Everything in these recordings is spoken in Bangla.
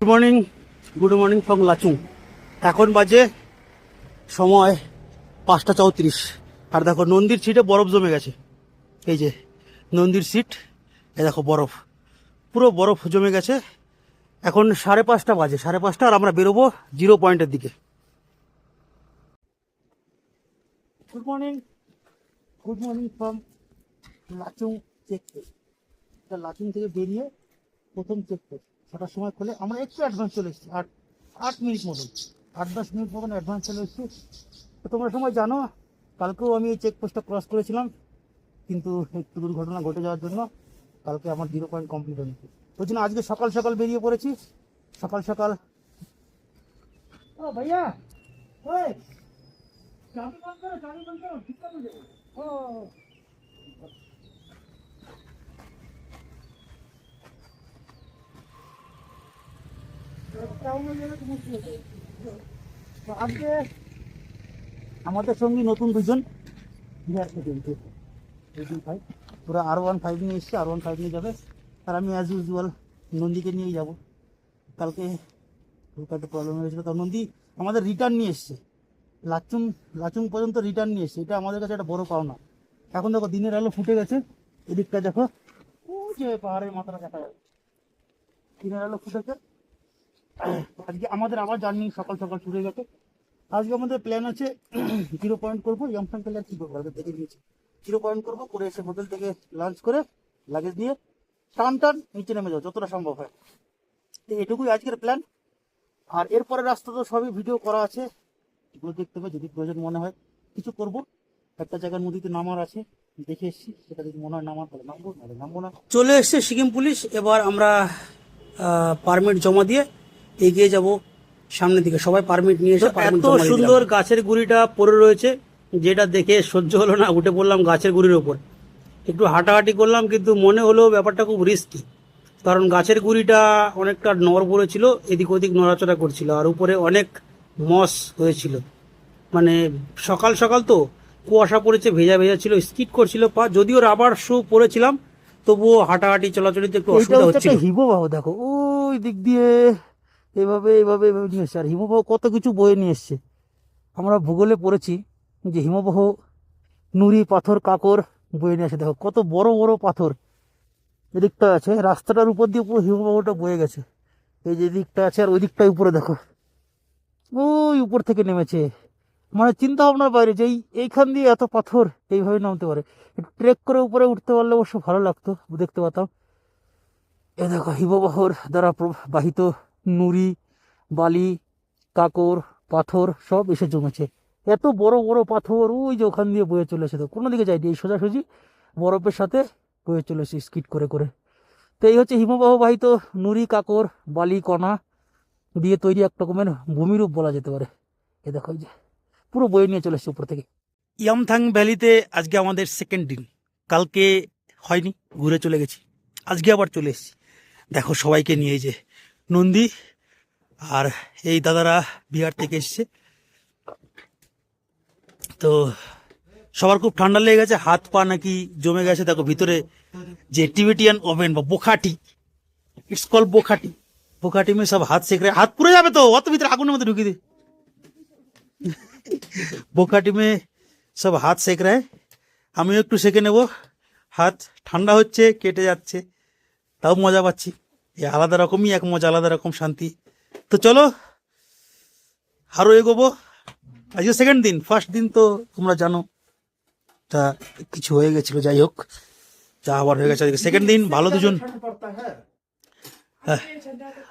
Good morning from Lachung. এখন বাজে সময় 5টা 34। আর দেখো নন্দীর সিটে বরফ জমে গেছে। এই যে নন্দীর সিট, এই দেখো বরফ, পুরো বরফ জমে গেছে। এখন 5:30 বাজে, 5:30, আর আমরা বেরোবো জিরো পয়েন্টের দিকে। Good morning from Lachung checkpost. Lachung থেকে বেরিয়ে প্রথম চেকপোস্ট 6টার সময় খোলে। আমরা একটু অ্যাডভান্স চলে এসেছি, 8 মিনিট মতন, 8-10 মিনিট মতন অ্যাডভান্স চলে এসেছি। তো তোমরা সময় জানো, কালকেও আমি এই চেকপোস্টটা ক্রস করেছিলাম, কিন্তু একটু দুর্ঘটনা ঘটে যাওয়ার জন্য কালকে আমার জিরো পয়েন্ট কমপ্লিট হয়নি। ওই জন্য আজকে সকাল সকাল বেরিয়ে পড়েছি। সকাল সকাল ও ভাইয়া, ওই চাবি বন্ধ করো, ঠিক করে দেবো। ও আজকে আমাদের সঙ্গে নতুন দুজন বিহার থেকে পুরো R15 নিয়ে এসছে, R15 নিয়ে যাবে। আর আমি অ্যাজ ইউজুয়াল নন্দীকে নিয়েই যাব। কালকে একটা প্রবলেম হয়েছিল, তো নন্দী আমাদের রিটার্ন নিয়ে এসছে, লাচুং পর্যন্ত রিটার্ন নিয়ে এসছে। এটা আমাদের কাছে একটা বড় পাওনা। এখন দেখো দিনের আলো ফুটে গেছে, এদিকটা দেখো, ওই যে পাহাড়ের মাথাটা দেখা যাচ্ছে, দিনের আলো ফুটেছে। আজকে আমাদের আবার জার্নি সকাল সকাল শুরু হয়ে গেছে। আজকে আমাদের প্ল্যান আছে জিরো পয়েন্ট করবো। ইয়াংসাং পেলে আর কি করবো, আগে দেখে নিয়েছি। জিরো পয়েন্ট করবো, করে এসে হোটেল থেকে লাঞ্চ করে লাগেজ নিয়ে টান নিচে নেমে যাও যতটা সম্ভব হয়। তো এটুকুই আজকের প্ল্যান। আর এরপরে রাস্তা তো সবই ভিডিও করা আছে, এগুলো দেখতে হবে। যদি প্রয়োজন মনে হয় কিছু করবো। একটা জায়গার নদীতে নামার আছে, দেখে এসছি, সেটা যদি মনে হয় নামার তাহলে নামবো, নাহলে নামবো না। চলে এসছে সিকিম পুলিশ। এবার আমরা পারমিট জমা দিয়ে এগিয়ে যাব সামনের দিকে। সবাই পারমিট নিয়ে এসে এত সুন্দর গাছের গুড়িটা পড়ে রয়েছে, যেটা দেখে সহ্য হলো না, উঠে পড়লাম গাছের গুড়ির ওপর। একটু হাঁটাহাঁটি করলাম, কিন্তু মনে হলো ব্যাপারটা খুব রিস্কি, কারণ গাছের গুড়িটা অনেকটা নড় পড়েছিল, এদিক ওদিক নড়াচড়া করছিল, আর উপরে অনেক মস হয়েছিল। মানে সকাল সকাল তো কুয়াশা পড়েছে, ভেজা ভেজা ছিল, স্কিট করছিল পা। যদিও রাবার শু পরেছিলাম, তবুও হাঁটাহাঁটি চলাচলিতে একটু অসুবিধা হচ্ছিল। হিমবাহ দেখো ওই দিক দিয়ে এভাবে এভাবে এভাবে নিয়ে এসছে। আর হিমবাহ কত কিছু বয়ে নিয়ে এসছে। আমরা ভূগোলে পড়েছি যে হিমবাহ নুড়ি, পাথর, কাকর বয়ে নিয়ে আসে। দেখো কত বড় বড় পাথর এদিকটা আছে, রাস্তাটার উপর দিয়ে পুরো হিমবাহটা বয়ে গেছে। এই যে দিকটা আছে, আর ওই দিকটার উপরে দেখো, ওই উপর থেকে নেমেছে। মানে চিন্তা ভাবনার বাইরে যে এইখান দিয়ে এত পাথর এইভাবে নামতে পারে। একটু ট্রেক করে উপরে উঠতে পারলে অবশ্য ভালো লাগতো, দেখতে পাতাম। এ দেখো হিমবাহর দ্বারা বাহিত নুড়ি, বালি, কাকর, পাথর সব এসে জমেছে। এত বড় বড় পাথর ওই যে ওখান দিয়ে বয়ে চলেছে, তো কোনো দিকে যায়নি, এই সোজাসুজি বরফের সাথে বয়ে চলেছে স্কিট করে করে। তো এই হচ্ছে হিমবাহ বাহিত নুড়ি, কাকর, বালি, কণা দিয়ে তৈরি এক রকমের ভূমিরূপ বলা যেতে পারে। এ দেখো এই যে পুরো বয়ে নিয়ে চলে এসছে উপর থেকে। ইয়ামথাং ভ্যালিতে আজকে আমাদের সেকেন্ড দিন। কালকে হয়নি, ঘুরে চলে গেছি, আজকে আবার চলে এসেছি। দেখো সবাইকে নিয়ে, এই যে নন্দী আর এই দাদারা বিহার থেকে এসছে। তো সবার খুব ঠান্ডা লেগে গেছে, হাত পা নাকি জমে গেছে। দেখো ভিতরে যে টিবেটিয়ান ওভেন বা বোখাটি, ইটস কল বোখাটি, বোখাটি মে সব হাত সেক রে। হাত পুড়ে যাবে তো, অত ভিতরে আগুনের মধ্যে ঢুকিয়ে দে। বোখাটি মে সব হাত সেক রে, আমিও একটু সেকে নেব। হাত ঠান্ডা হচ্ছে, কেটে যাচ্ছে, তাও মজা পাচ্ছি। এই আলাদা রকমই এক মজা, আলাদা রকম শান্তি। তো চলো আরও এগোবো। আজকে সেকেন্ড দিন, ফার্স্ট দিন তো তোমরা জানো তা কিছু হয়ে গেছিলো, যাই হোক যা আবার হয়ে গেছে। আজকে সেকেন্ড দিন, ভালো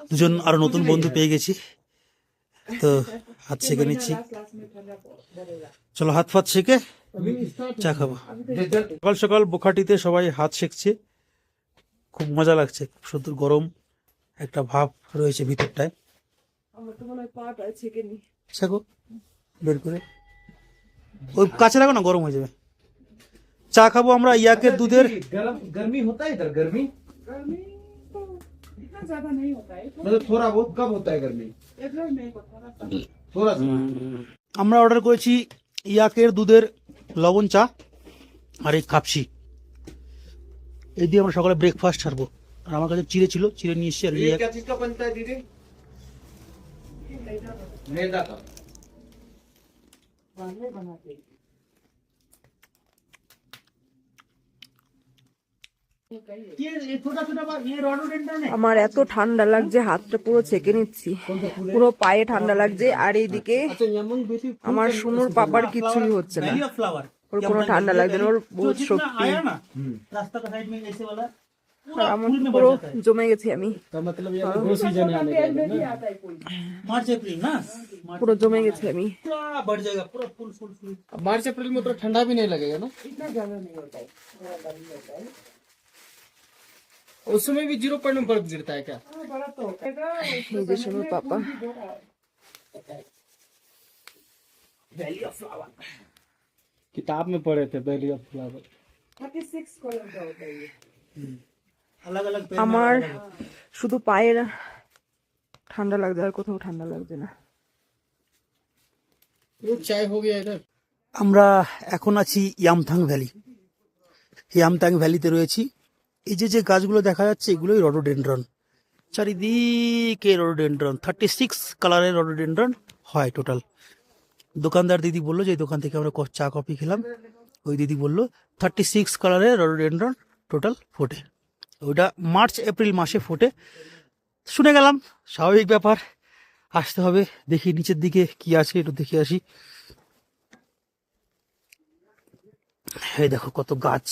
দুজন আরো নতুন বন্ধু পেয়ে গেছি, তো হাত সেকে নিচ্ছি। চলো হাত ফাত সেকে চা খাবো। সকাল সকাল বোখাটিতে সবাই হাত সেকছে, খুব মজা লাগছে। খুব সুন্দর গরম একটা ভাব রয়েছে ভিতরটায়। সেকো বের করে, ওই কাছে রাখো না, গরম হয়ে যাবে। চা খাবো আমরা ইয়াকের দুধের। गर्मी होता है इधर, गर्मी इतना ज्यादा नहीं होता है, मतलब थोड़ा बहुत कम होता है गर्मी, थोड़ा सा। আমরা অর্ডার করেছি ইয়াকের দুধের লবণ চা আর এই খাপসি। এই দিয়ে আমরা সকালে ব্রেকফাস্ট ছাড়বো। আর আমার কাছে চিড়ে ছিল, চিড়ে নিয়ে এসছি। আর ये क्या चीज का बनता है दीदी? मैदा का ये छोटा छोटा ये रोडोडेंड्रन है। আমার এত ঠান্ডা লাগছে, হাতটা পুরো ছেঁকে নিচ্ছি, পুরো পায়ে ঠান্ডা লাগছে। আর এইদিকে अच्छा यमन बेटी আমার সোনুর পাপার কিছুই হচ্ছে না, वैली ऑफ फ्लावर ওর কোনো ঠান্ডা লাগছে না, ওর বহুত जितना শক্তি। आया ना रास्ता का साइड में ऐसे वाला আর पूरा আমার फूल में পুরো भर जाता है। জমে গেছি আমি, का मतलब ये दो सीजन आने का मार्च अप्रैल ना পুরো জমে গেছি আমি। पूरा बढ़ जाएगा, पूरा फुल फुल फुल। मार्च अप्रैल में तो ठंडा भी नहीं लगेगा ना, उसमें भी 0 पॉइंट में बर्फ गिरता है क्या? এই যে সোনুর পাপা, वैली ऑफ फ्लावर किताब में पढ़े थे वैली ऑफ फ्लावर। अलग अलग আমার শুধু পায়ের ঠান্ডা লাগছে, আর কোথাও ঠান্ডা লাগছে না। वो चाय हो गया इधर। আমরা এখন আছি ইয়ামথাং ভ্যালি। ইয়ামথাং ভ্যালিতে রয়েছি। এই যে যে গাছগুলো দেখা যাচ্ছে এগুলোই রডোডেন্ড্রন, চারিদিকে রডোডেন্ড্রন, 36 কালারের রডোডেন্ড্রন হয় টোটাল। দোকানদার দিদি বললো যে এই দোকান থেকে আমরা চা কফি খেলাম, ওই দিদি বললো 36 কালারের রডোডেন্ড্রন টোটাল ফোটে, ওইটা মার্চ এপ্রিল মাসে ফোটে। শুনে গেলাম, স্বাভাবিক ব্যাপার, আসতে হবে। দেখি নিচের দিকে কি আছে, একটু দেখে আসি। এই দেখো কত গাছ,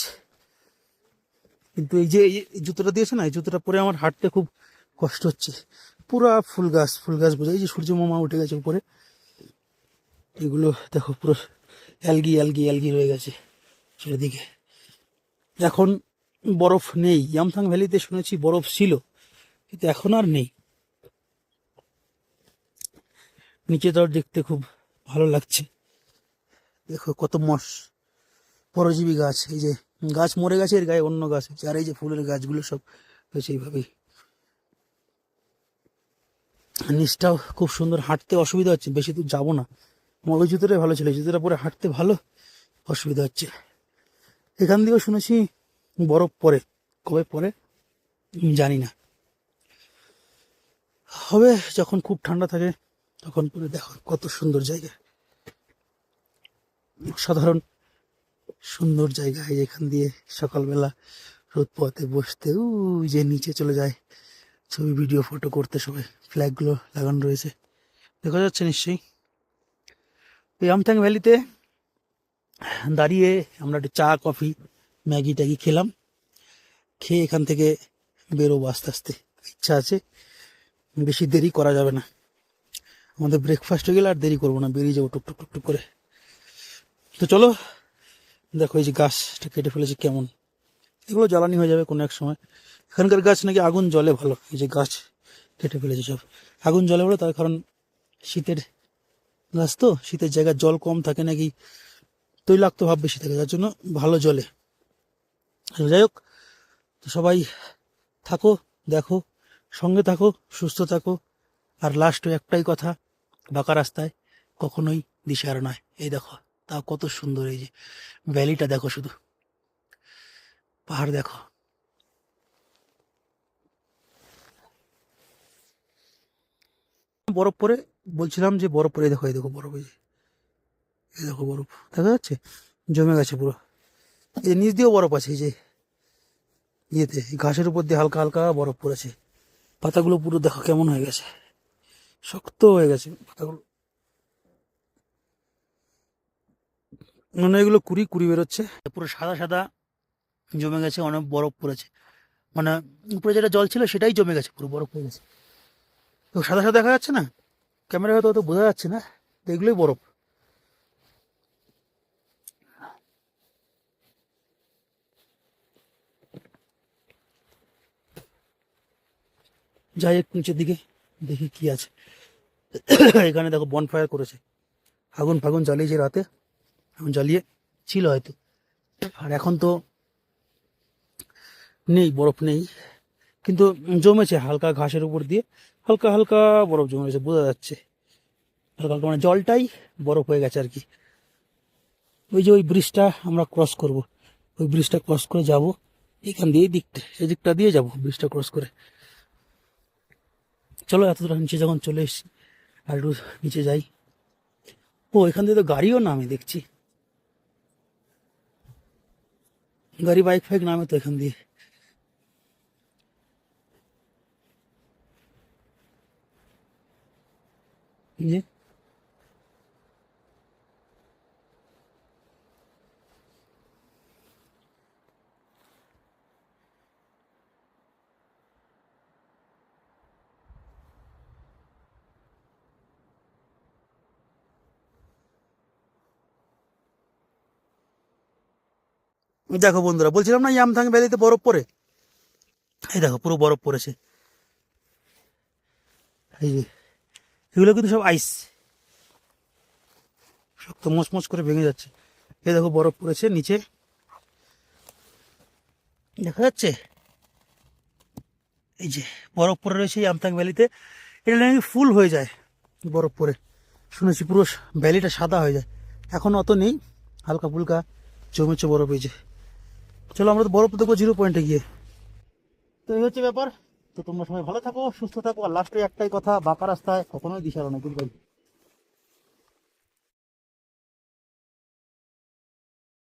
কিন্তু এই যে এই জুতোটা দিয়েছে না, এই জুতোটা পরে আমার হাঁটতে খুব কষ্ট হচ্ছে। পুরা ফুল গাছ, ফুল গাছ বোঝায়। এই যে সূর্য মামা উঠে গেছে উপরে, এগুলো দেখো পুরো অ্যালগি অ্যালগি অ্যালগি রয়ে গেছে চারিদিকে। এখন বরফ নেই। ইয়ামথাং ভ্যালিতে শুনেছি বরফ ছিল, কিন্তু এখন আর নেই। নিচে তো দেখতে খুব ভালো লাগছে। দেখো কত পরজীবী গাছ। এই যে গাছ মরে গেছে, এর গায়ে অন্য গাছ হয়েছে। আর এই যে ফুলের গাছগুলো সব হয়েছে এইভাবেই। নিচটাও খুব সুন্দর, হাঁটতে অসুবিধা হচ্ছে, বেশি দূর যাবো না। আমার ওই জুতোটাই ভালো ছিল, এই জুতোটা পরে হাঁটতে ভালো, অসুবিধা হচ্ছে। এখান থেকেও শুনেছি বরফ পড়ে, কবে পড়ে জানি না, হবে যখন খুব ঠান্ডা থাকে তখন পরে। দেখো কত সুন্দর জায়গা, সাধারণ সুন্দর জায়গা। এখান দিয়ে সকালবেলা রোদ পথে বসতে, ওই যে নিচে চলে যায় ছবি ভিডিও ফটো করতে সবাই। ফ্ল্যাগগুলো লাগানো রয়েছে, দেখা যাচ্ছে নিশ্চয়ই। ইয়ামথাং ভ্যালিতে দাঁড়িয়ে আমরা একটু চা কফি ম্যাগি ট্যাগি খেলাম, খেয়ে এখান থেকে বেরোবো আস্তে আস্তে। ইচ্ছা আছে, বেশি দেরি করা যাবে না। আমাদের ব্রেকফাস্ট হয়ে গেলে আর দেরি করবো না, বেরিয়ে যাবো টুকটুক টুকটুক করে। তো চলো, দেখো এই যে গাছটা কেটে ফেলেছে কেমন, এগুলো জ্বালানি হয়ে যাবে কোনো এক সময়। এখানকার গাছ নাকি আগুন জ্বলে ভালো। এই যে গাছ কেটে ফেলেছে সব, আগুন জ্বলে ভালো, তার কারণ শীতের গাছ তো, শীতের জায়গায় জল কম থাকে নাকি, তৈলাক্ত ভাব বেশি থাকে, যার জন্য ভালো জ্বলে। যাই হোক, তো সবাই থাকো, দেখো, সঙ্গে থাকো, সুস্থ থাকো। আর লাস্ট একটাই কথা, বাঁকা রাস্তায় কখনোই দিশাহারা নয়। এই দেখো তা কত সুন্দর, এই যে ভ্যালিটা দেখো, শুধু পাহাড় দেখো। বরফ পরে বলছিলাম যে বরফ পরে, দেখো এই দেখো বরফ, এই দেখো বরফ দেখা যাচ্ছে, জমে গেছে পুরো। এই যে নিচ দিয়েও বরফ আছে, এই যে ইয়েতে ঘাসের উপর দিয়ে হালকা হালকা বরফ পড়েছে। পাতাগুলো পুরো দেখো কেমন হয়ে গেছে, শক্ত হয়ে গেছে পাতাগুলো, মানে এগুলো কুড়ি কুড়ি বেরোচ্ছে। পুরো সাদা সাদা জমে গেছে, অনেক বরফ পড়েছে, মানে উপরে যেটা জল ছিল সেটাই জমে গেছে, পুরো বরফ হয়ে গেছে। তো সাদা সাদা দেখা যাচ্ছে না, ক্যামেরা হয়তো অত বোঝা যাচ্ছে না, তো এগুলোই বরফ। যাই একটু নিচের দিকে দেখি কি আছে। এখানে দেখো বনফায়ার করেছে, আগুন ফাগুন জ্বালিয়েছে রাতে, আগুন জ্বালিয়ে ছিল হয়তো। আর এখন তো নেই, বরফ নেই, কিন্তু জমেছে হালকা ঘাসের উপর দিয়ে, হালকা হালকা বরফ জমেছে, বোঝা যাচ্ছে হালকা হালকা, মানে জলটাই বরফ হয়ে গেছে আর কি। ওই যে ওই ব্রিজটা আমরা ক্রস করব, ওই ব্রিজটা ক্রস করে যাব এখান দিয়ে, এই দিকটা, এই দিকটা দিয়ে যাবো ব্রিজটা ক্রস করে। চলো, এতটা নিচে যখন চলে এসেছি আর একটু নিচে যাই। ও এখান থেকে তো গাড়িও নামে দেখছি, গাড়ি বাইক ফাইক নামে তো এখান দিয়ে। এই যে দেখো বন্ধুরা, বলছিলাম না ইয়ামথাং ভ্যালিতে বরফ পড়ে, এই দেখো পুরো বরফ পড়েছে। এই যে এগুলো কিন্তু সব আইস, শক্ত মচমচ করে ভেঙে যাচ্ছে। এই দেখো বরফ পড়েছে নিচে, দেখা যাচ্ছে এই যে বরফ পড়ে রয়েছে ইয়ামথাং ভ্যালিতে। এটা নাকি ফুল হয়ে যায় বরফ পড়ে, শুনেছি পুরো ভ্যালিটা সাদা হয়ে যায়। এখন অত নেই, হালকা ফুলকা জমেছে বরফ। এই যে চলো আমরা তো বরফ দেখবো 0 পয়েন্টে গিয়ে। তো এই হচ্ছে ব্যাপার। তো তোমরা সবাই ভালো থাকো, সুস্থ থাকো, আর লাস্টে একটাই কথা, বাঁকা রাস্তায় কখনোই দিশারো না, গুড বাই।